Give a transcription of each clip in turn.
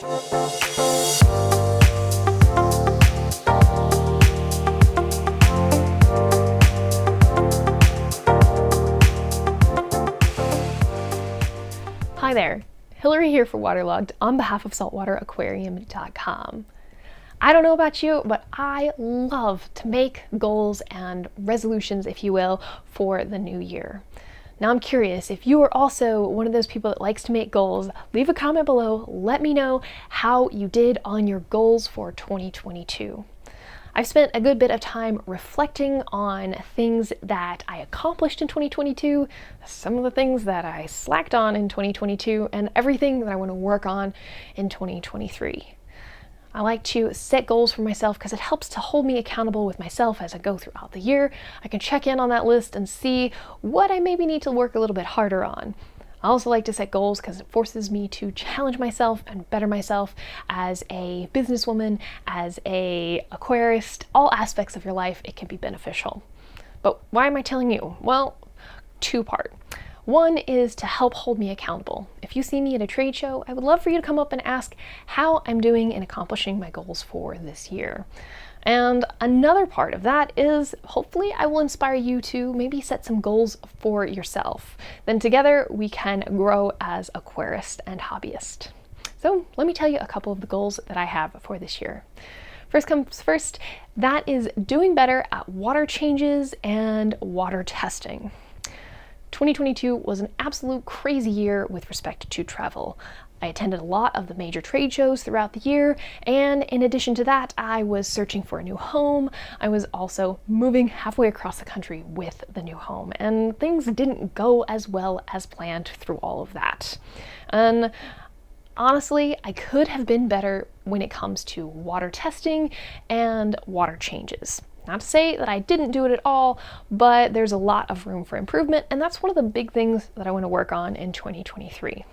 Hi there, Hillary here for Waterlogged on behalf of saltwateraquarium.com. I don't know about you, but I love to make goals and resolutions, if you will, for the new year. Now I'm curious, if you are also one of those people that likes to make goals, leave a comment below, let me know how you did on your goals for 2022. I've spent a good bit of time reflecting on things that I accomplished in 2022, some of the things that I slacked on in 2022, and everything that I want to work on in 2023. I like to set goals for myself because it helps to hold me accountable with myself as I go throughout the year. I can check in on that list and see what I maybe need to work a little bit harder on. I also like to set goals because it forces me to challenge myself and better myself as a businesswoman, as a aquarist, all aspects of your life. It can be beneficial. But why am I telling you? Well, two-part. One is to help hold me accountable. If you see me at a trade show, I would love for you to come up and ask how I'm doing in accomplishing my goals for this year. And another part of that is hopefully I will inspire you to maybe set some goals for yourself. Then together we can grow as aquarist and hobbyist. So let me tell you a couple of the goals that I have for this year. First comes first, that is doing better at water changes and water testing. 2022 was an absolute crazy year with respect to travel. I attended a lot of the major trade shows throughout the year, and in addition to that, I was searching for a new home. I was also moving halfway across the country with the new home, and things didn't go as well as planned through all of that. And honestly, I could have been better when it comes to water testing and water changes. Not to say that I didn't do it at all, but there's a lot of room for improvement, and that's one of the big things that I want to work on in 2023.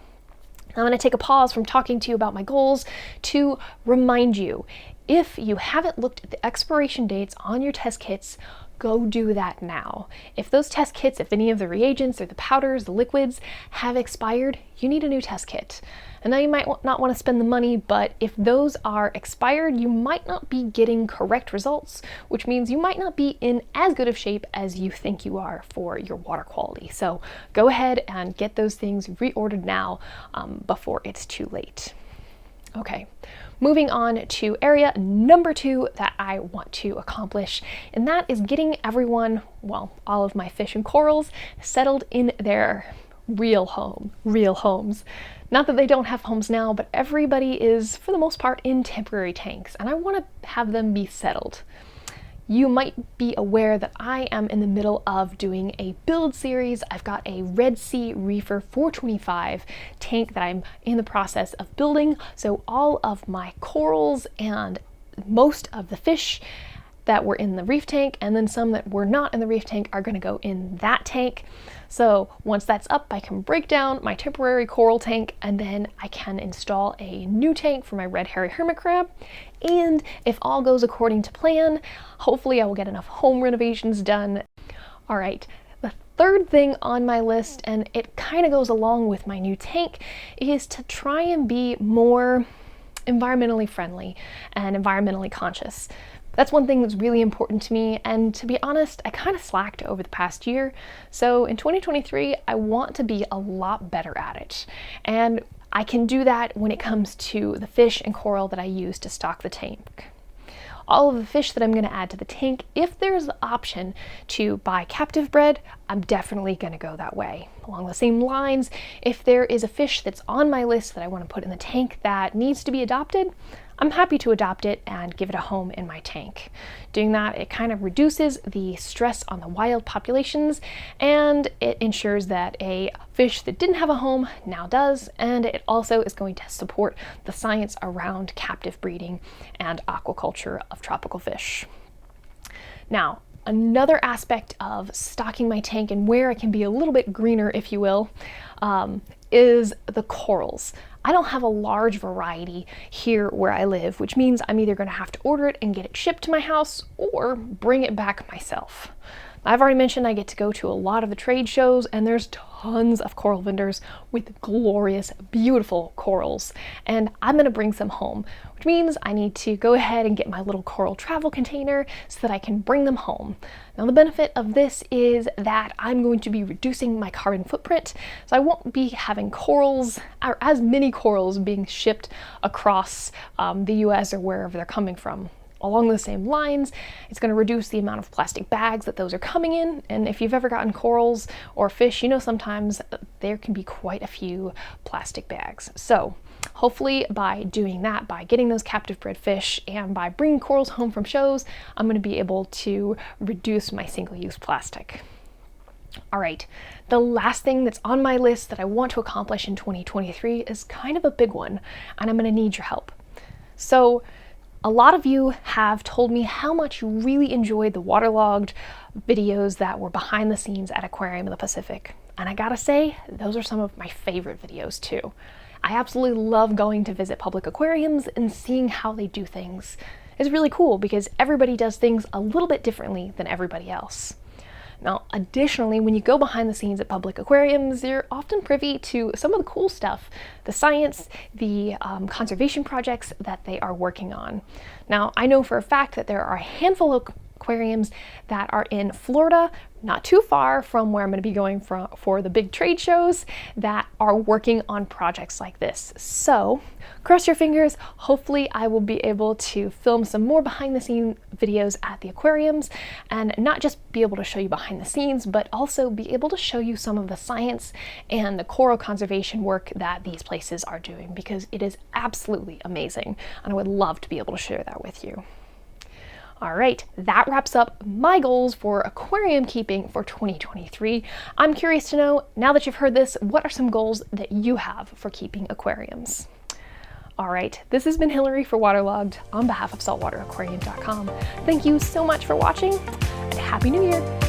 I'm going to take a pause from talking to you about my goals to remind you, if you haven't looked at the expiration dates on your test kits, go do that now. If those test kits, if any of the reagents or the powders, the liquids have expired, you need a new test kit. And now you might not want to spend the money, but if those are expired, you might not be getting correct results, which means you might not be in as good of shape as you think you are for your water quality. So go ahead and get those things reordered now before it's too late. Okay, moving on to area number 2 that I want to accomplish, and that is getting everyone, well, all of my fish and corals settled in their real homes. Not that they don't have homes now, but everybody is, for the most part, in temporary tanks, and I want to have them be settled. You might be aware that I am in the middle of doing a build series. I've got a Red Sea Reefer 425 tank that I'm in the process of building, so all of my corals and most of the fish that were in the reef tank and then some that were not in the reef tank are going to go in that tank. So once that's up, I can break down my temporary coral tank and then I can install a new tank for my red hairy hermit crab. And if all goes according to plan, hopefully I will get enough home renovations done. All right, the third thing on my list, and it kind of goes along with my new tank, is to try and be more environmentally friendly and environmentally conscious. That's one thing that's really important to me, and to be honest, I kind of slacked over the past year. So in 2023, I want to be a lot better at it. And I can do that when it comes to the fish and coral that I use to stock the tank. All of the fish that I'm going to add to the tank, if there's the option to buy captive bred, I'm definitely going to go that way. Along the same lines, if there is a fish that's on my list that I want to put in the tank that needs to be adopted, I'm happy to adopt it and give it a home in my tank. Doing that, it kind of reduces the stress on the wild populations, and it ensures that a fish that didn't have a home now does, and it also is going to support the science around captive breeding and aquaculture of tropical fish. Now, another aspect of stocking my tank and where I can be a little bit greener, if you will, is the corals. I don't have a large variety here where I live, which means I'm either going to have to order it and get it shipped to my house or bring it back myself. I've already mentioned I get to go to a lot of the trade shows, and there's tons of coral vendors with glorious, beautiful corals, and I'm gonna bring some home, which means I need to go ahead and get my little coral travel container so that I can bring them home. Now the benefit of this is that I'm going to be reducing my carbon footprint, so I won't be having corals, or as many corals being shipped across the US or wherever they're coming from. Along the same lines, it's going to reduce the amount of plastic bags that those are coming in. And if you've ever gotten corals or fish, you know sometimes there can be quite a few plastic bags. So hopefully by doing that, by getting those captive bred fish and by bringing corals home from shows, I'm going to be able to reduce my single-use plastic. All right, the last thing that's on my list that I want to accomplish in 2023 is kind of a big one, and I'm going to need your help. So a lot of you have told me how much you really enjoyed the waterlogged videos that were behind the scenes at Aquarium of the Pacific. And I gotta say, those are some of my favorite videos too. I absolutely love going to visit public aquariums and seeing how they do things. It's really cool because everybody does things a little bit differently than everybody else. Now, additionally, when you go behind the scenes at public aquariums, you're often privy to some of the cool stuff, the science, the conservation projects that they are working on. Now, I know for a fact that there are a handful of aquariums that are in Florida, not too far from where I'm going to be going for the big trade shows, that are working on projects like this. So cross your fingers. Hopefully I will be able to film some more behind the scenes videos at the aquariums, and not just be able to show you behind the scenes, but also be able to show you some of the science and the coral conservation work that these places are doing, because it is absolutely amazing. And I would love to be able to share that with you. All right, that wraps up my goals for aquarium keeping for 2023. I'm curious to know, now that you've heard this, what are some goals that you have for keeping aquariums? All right, this has been Hillary for Waterlogged on behalf of saltwateraquarium.com. Thank you so much for watching, and Happy New Year!